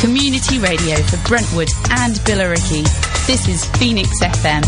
Community radio for Brentwood and Billericay. This is Phoenix FM.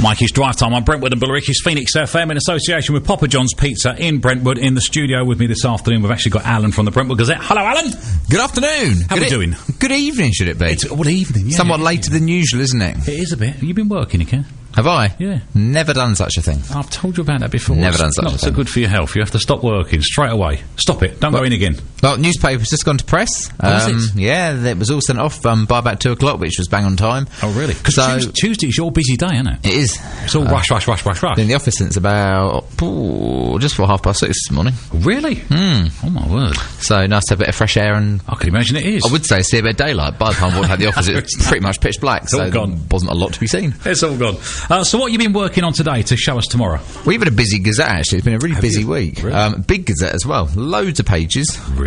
Mikey's Drive Time on Brentwood and Billericay's Phoenix FM in association with Papa John's Pizza in Brentwood. In the studio with me this afternoon, we've actually got Alan from the Brentwood Gazette. Hello, Alan. Good afternoon. How are we doing? Good evening, should it be? It's all evening, yeah. Somewhat later than usual, isn't it? It is a bit. You've been working, Nick? Have I? Yeah. Never done such a thing. I've told you about that before. Never done such a thing. It's not so good for your health. You have to stop working straight away. Stop it. Don't go in again. Well, newspaper's just gone to press. Is it? Yeah, it was all sent off by about 2 o'clock, which was bang on time. Oh, really? Because Tuesday's your busy day, isn't it? It is. It's all rush. Been in the office since about just before 6:30 this morning. Really? Oh, my word. So nice to have a bit of fresh air, and I can imagine it is. I would say see a bit of daylight. By the time I walked out the office, it was pretty much pitch black, so all gone. There wasn't a lot to be seen. It's all gone. So what have you been working on today to show us tomorrow? We've had a busy Gazette, actually. It's been a really busy week. Really? Big Gazette as well. Loads of pages. Really?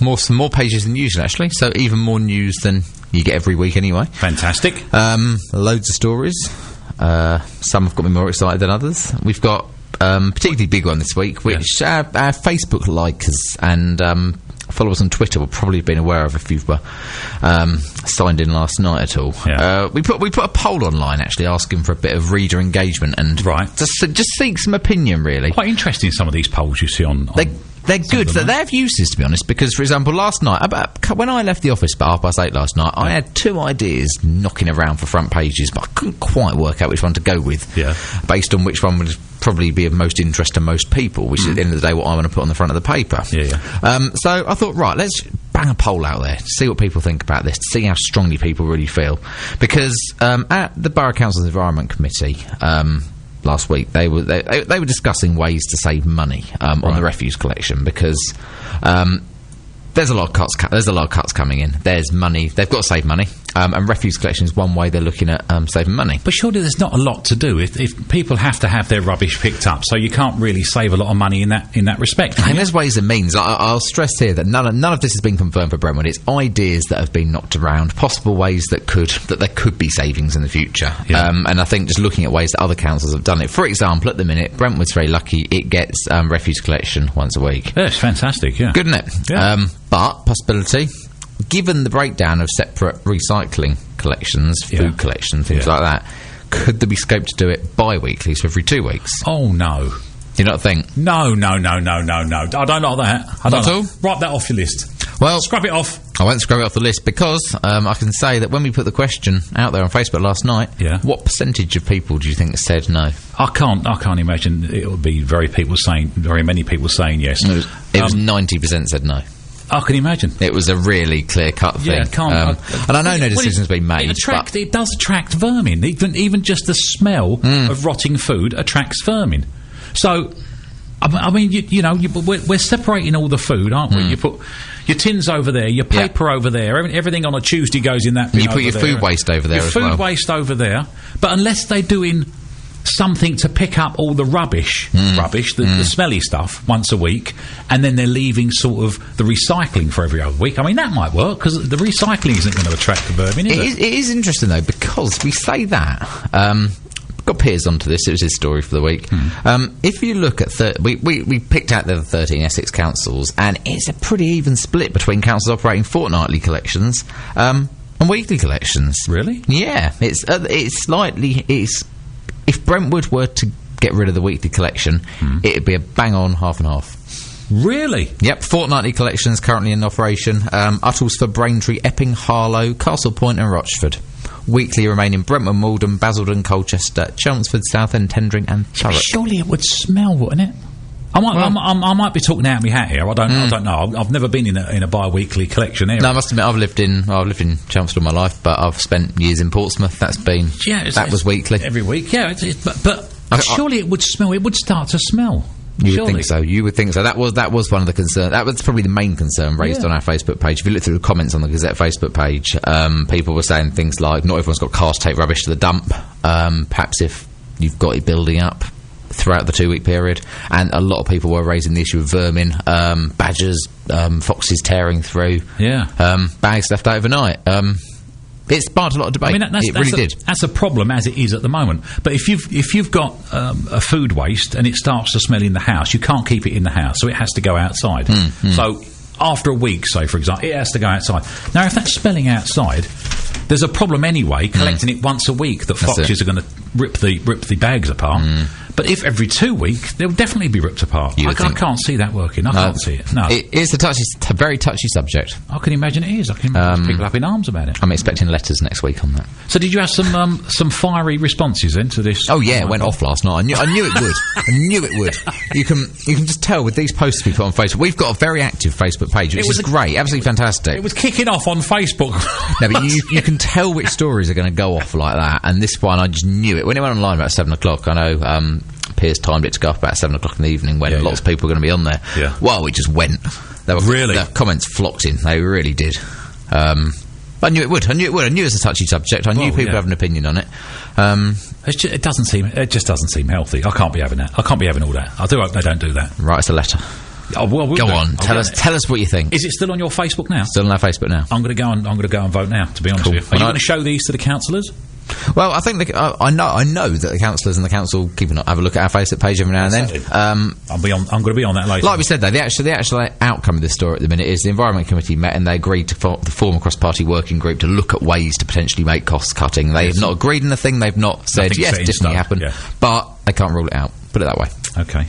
More pages than usual, actually. So even more news than you get every week anyway. Fantastic. Loads of stories. Some have got me more excited than others. We've got particularly big one this week, which our Facebook likers and followers on Twitter will probably have been aware of if you've signed in last night at all. Yeah. We put a poll online, actually, asking for a bit of reader engagement and just seek some opinion, really. Quite interesting, some of these polls you see on they're good. They have uses, to be honest, because, for example, last night, when I left the office about 8:30 last night, I had 2 ideas knocking around for front pages, but I couldn't quite work out which one to go with, based on which one would probably be of most interest to most people, which is, at the end of the day, what I want to put on the front of the paper. So I thought, right, let's bang a poll out there to see what people think about this, to see how strongly people really feel. Because at the Borough Council's Environment Committee last week, they were discussing ways to save money on the refuse collection, because there's a lot of cuts coming in. There's money. They've got to save money. And refuse collection is one way they're looking at saving money. But surely there's not a lot to do if people have to have their rubbish picked up, so you can't really save a lot of money in that respect. I mean, there's ways and means. I'll stress here that none of this has been confirmed for Brentwood. It's ideas that have been knocked around, possible ways that there could be savings in the future. And I think just looking at ways that other councils have done it. For example, at the minute, Brentwood's very lucky. It gets refuse collection once a week. Yeah, it's fantastic, yeah. Good, isn't it? Yeah. But, possibility, given the breakdown of separate recycling collections, food collection, things like that, could there be scope to do it bi-weekly, so every 2 weeks? Oh, no. Do you not think? No. I don't like that. Not at all? Write that off your list. Well, scrub it off. I won't scrub it off the list because I can say that when we put the question out there on Facebook last night, what percentage of people do you think said no? I can't imagine it would be very many people saying yes. It was 90% said no. I can imagine. It was a really clear-cut thing. Yeah, and I know no decision's been made. It does attract vermin. Even just the smell of rotting food attracts vermin. So, I mean, we're separating all the food, aren't we? You put your tins over there, your paper over there, everything on a Tuesday goes in that bin. You put your food waste over there as well. Your food waste over there. But unless they're doing something to pick up all the rubbish, the smelly stuff once a week, and then they're leaving sort of the recycling for every other week. I mean, that might work, because the recycling isn't going to attract the vermin, is it? It is interesting, though, because we say that. Got Piers onto this. It was his story for the week. If you look at we picked out the 13 Essex councils, and it's a pretty even split between councils operating fortnightly collections and weekly collections. Really? Yeah, it's slightly. If Brentwood were to get rid of the weekly collection, it'd be a bang-on half and half. Really? Yep, fortnightly collections currently in operation. Uttles for Braintree, Epping, Harlow, Castle Point and Rochford. Weekly remaining Brentwood, Malden, Basildon, Colchester, Chelmsford, Southend, Tendring and Thurrock. Surely it would smell, wouldn't it? I might be talking out of my hat here. I don't know. I've never been in a bi-weekly collection area. No, I must admit, I've lived in Chelmsford all my life, but I've spent years in Portsmouth. That was weekly. Every week, yeah. But surely it would smell. It would start to smell. You would think so. That was one of the concerns. That was probably the main concern raised on our Facebook page. If you look through the comments on the Gazette Facebook page, people were saying things like, not everyone's got cars to take rubbish to the dump. Perhaps if you've got it building up throughout the 2-week period, and a lot of people were raising the issue of vermin, badgers, foxes tearing through, bags left overnight. It sparked a lot of debate. I mean, it really did. That's a problem as it is at the moment. But if you've got a food waste and it starts to smell in the house, you can't keep it in the house, so it has to go outside. So after a week, say, for example, it has to go outside. Now, if that's smelling outside, there's a problem anyway, collecting it once a week, that foxes are going to rip the bags apart. But if every 2 weeks, they'll definitely be ripped apart. I can't see that working. I can't see it. No. It is a very touchy subject. I can imagine it is. I can imagine people up in arms about it. I'm expecting letters next week on that. So did you have some fiery responses then to this? Oh yeah, it went off last night. I knew it would. I knew it would. You can just tell with these posts we put on Facebook. We've got a very active Facebook page, which is great, absolutely fantastic. It was kicking off on Facebook. No, but you can tell which stories are going to go off like that. And this one, I just knew it when it went online about 7 o'clock. I know. Piers timed it to go up about 7 o'clock in the evening when lots of people were going to be on there. Yeah. Well, it just went. The comments flocked in. They really did. I knew it would. I knew it was a touchy subject. I knew people have an opinion on it. It just doesn't seem healthy. I can't be having that. I can't be having all that. I do hope they don't do that. Write us a letter. Oh, well, go on. Tell us what you think. Is it still on your Facebook now? Still on our Facebook now. I'm going to go and vote now. To be honest with you, are you going to show these to the councillors? Well, I think I know that the councillors and the council have a look at our Facebook page every now and then. I'm going to be on that later. Like we said, though, the actual outcome of this story at the minute is the Environment Committee met and they agreed to form a cross-party working group to look at ways to potentially make cost cutting. They have not agreed on the thing. They've not said yes, definitely happen, but they can't rule it out. Put it that way. Okay.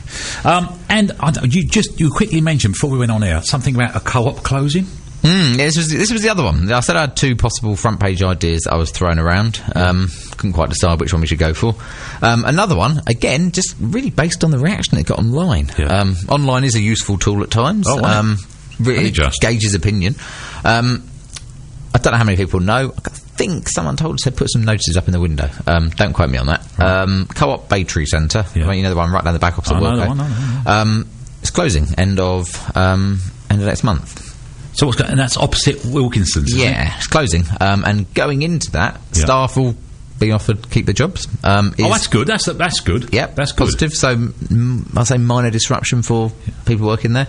And you quickly mentioned before we went on air something about a co-op closing. This was the other one. I said I had 2 possible front page ideas that I was throwing around. Couldn't quite decide which one we should go for. Another one, again, just really based on the reaction it got online. Online is a useful tool at times. Really gauges opinion. I don't know how many people know. I think someone said put some notices up in the window. Don't quote me on that. Right. Co-op Battery Centre. You know the one right down the back opposite Worldco. It's closing end of next month. So and that's opposite Wilkinson's. Yeah, it's closing. And going into that, staff will be offered to keep their jobs. That's good. That's good. Yep, that's good. Positive. So I'll say minor disruption for people working there.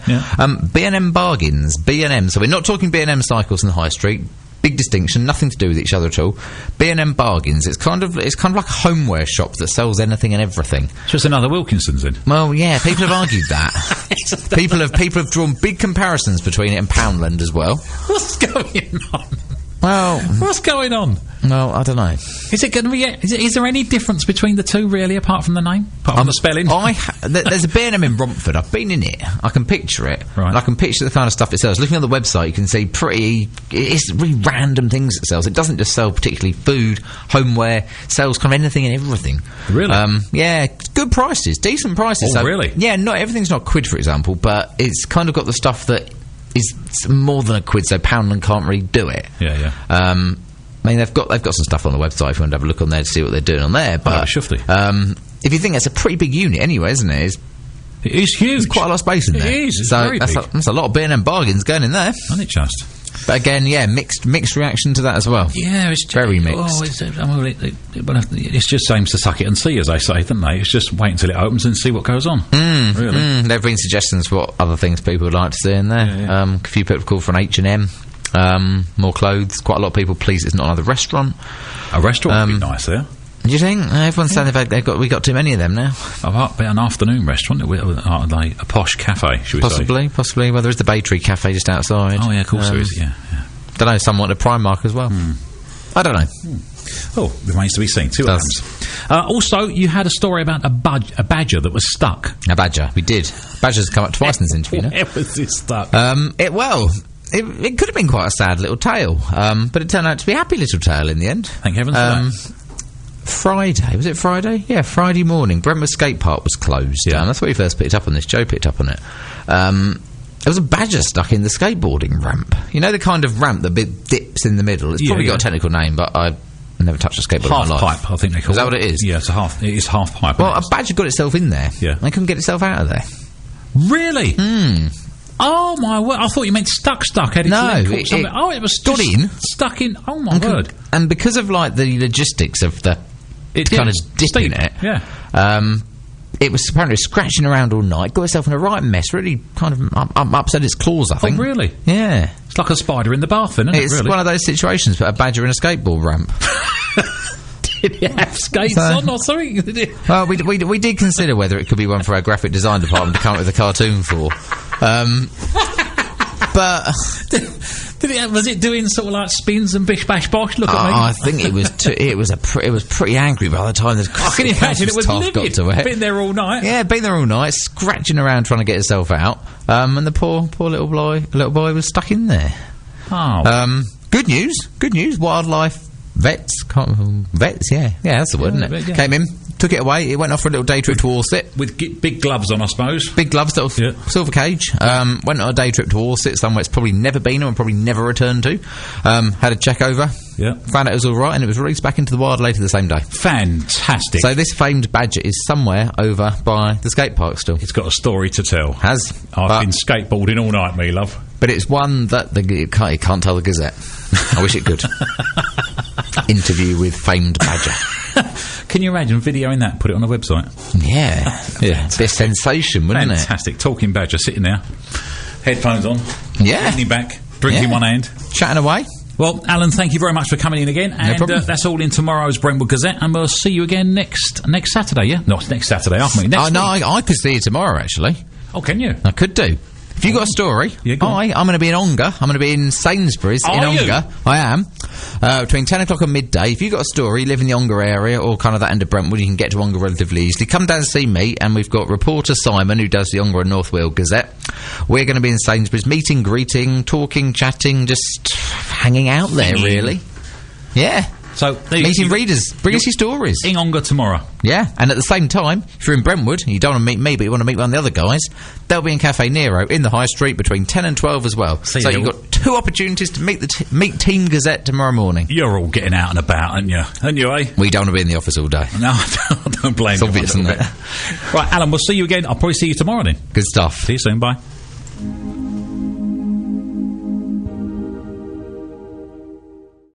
B&M Bargains. B&M. So we're not talking B&M Cycles in the High Street. Big distinction, nothing to do with each other at all. B&M Bargains, it's kind of like a homeware shop that sells anything and everything. So it's another Wilkinson's then? Well, yeah, people have argued that. people have drawn big comparisons between it and Poundland as well. What's going on? Well, what's going on? Well, I don't know. Is it going to be? Is there any difference between the two really, apart from the name, apart from the spelling? There's a B&M in Romford. I've been in it. I can picture it. Right. And I can picture the kind of stuff it sells. Looking on the website, you can see it's really random things it sells. It doesn't just sell particularly food, homeware. It sells kind of anything and everything. Really? Yeah, good prices, decent prices. Oh, so, really? Yeah, everything's not quid, for example, but it's kind of got the stuff that is more than a quid, so Poundland can't really do it. Yeah. I mean, they've got some stuff on the website if you want to have a look on there to see what they're doing on there. But if you think that's a pretty big unit anyway, isn't it? It is huge. There's quite a lot of space in there. It is. It's very big. That's a lot of B&M Bargains going in there. Isn't it just? But again, mixed reaction to that as well. Yeah, it's very mixed. Oh, it's just same to suck it and see, as they say, don't they? It's just wait until it opens and see what goes on. Really. There have been suggestions for what other things people would like to see in there. A few people called for an H&M. More clothes. Quite a lot of people pleased it's not another restaurant. A restaurant would be nice there. Do you think? Everyone's saying we got too many of them now. An afternoon restaurant, a posh cafe, should we say? Possibly. Well, there is the Battery Cafe just outside. Oh, yeah, of course there is, yeah. Don't know, some want a Primark as well. I don't know. Oh, remains to be seen. See what happens. Also, you had a story about a badger that was stuck. A badger, we did. Badger's come up twice in this interview. Where was it stuck? It could have been quite a sad little tale, but it turned out to be a happy little tale in the end. Thank heavens for that. Friday, was it Friday? Yeah, Friday morning. Brentwood Skate Park was closed. That's where we first picked up on this. Joe picked up on it. There was a badger stuck in the skateboarding ramp. You know the kind of ramp that dips in the middle? It's probably got a technical name, but I've never touched a skateboard in my life. Half pipe, I think they call it. Is that what it is? Yeah, it is half pipe. Well, a badger got itself in there. Yeah. And couldn't get itself out of there. Really? Oh my word! I thought you meant stuck. Had it it was stuck in. Oh my word! And because of the logistics of the kind of dipping it, it was apparently scratching around all night. Got itself in a right mess. Really, kind of upset its claws. I think. Oh really? Yeah. It's like a spider in the bath, isn't it? It's one of those situations, but a badger in a skateboard ramp. Did it have skates on or something? Well, we did consider whether it could be one for our graphic design department to come up with a cartoon for. But was it doing sort of like spins and bish bash bosh? Look at me. I think it was pretty angry by the time the I can imagine it was livid. got to it. Been there all night. Yeah, been there all night, scratching around trying to get itself out. And the poor little boy was stuck in there. Oh. Good news. Wildlife vets, yeah, that's the word, isn't it? Yeah. Came in, took it away. It went off for a little day trip to Orsett with big gloves on, I suppose. Big gloves, little silver cage. Went on a day trip to Orsett, somewhere it's probably never been and probably never returned to. Had a check over. Yeah. Found out it was all right, and it was released back into the wild later the same day. Fantastic. So this famed badger is somewhere over by the skate park still. It's got a story to tell. I've been skateboarding all night, me love. But it's one that it can't tell the Gazette. I wish it could. Interview with famed badger. Can you imagine videoing that? Put it on a website. Yeah. Be a sensation, wouldn't it? Fantastic. Talking badger, sitting there, headphones on, leaning back, drinking one hand, chatting away. Well, Alan, thank you very much for coming in again. And that's all in tomorrow's Brentwood Gazette, and we'll see you again next Saturday. Yeah, no, it's next Saturday, aren't we? Next week. I could see you tomorrow actually. Oh, can you? I could do. If you got a story, I'm going to be in Ongar. I'm going to be in Sainsbury's in Ongar. I am. Between 10 o'clock and midday. If you've got a story, you live in the Ongar area or kind of that end of Brentwood, you can get to Ongar relatively easily. Come down and see me, and we've got reporter Simon, who does the Ongar and North Wales Gazette. We're going to be in Sainsbury's, meeting, greeting, talking, chatting, just hanging out there, really. Yeah. So meeting readers, bring us your stories. In Ongar tomorrow. Yeah, and at the same time, if you're in Brentwood and you don't want to meet me, but you want to meet one of the other guys, they'll be in Cafe Nero in the High Street between 10 and 12 as well. So you've got two opportunities to meet meet Team Gazette tomorrow morning. You're all getting out and about, aren't you? Aren't you, eh? We don't want to be in the office all day. No, I don't blame you. It's obvious, isn't it? Right, Alan, we'll see you again. I'll probably see you tomorrow then. Good stuff. See you soon. Bye.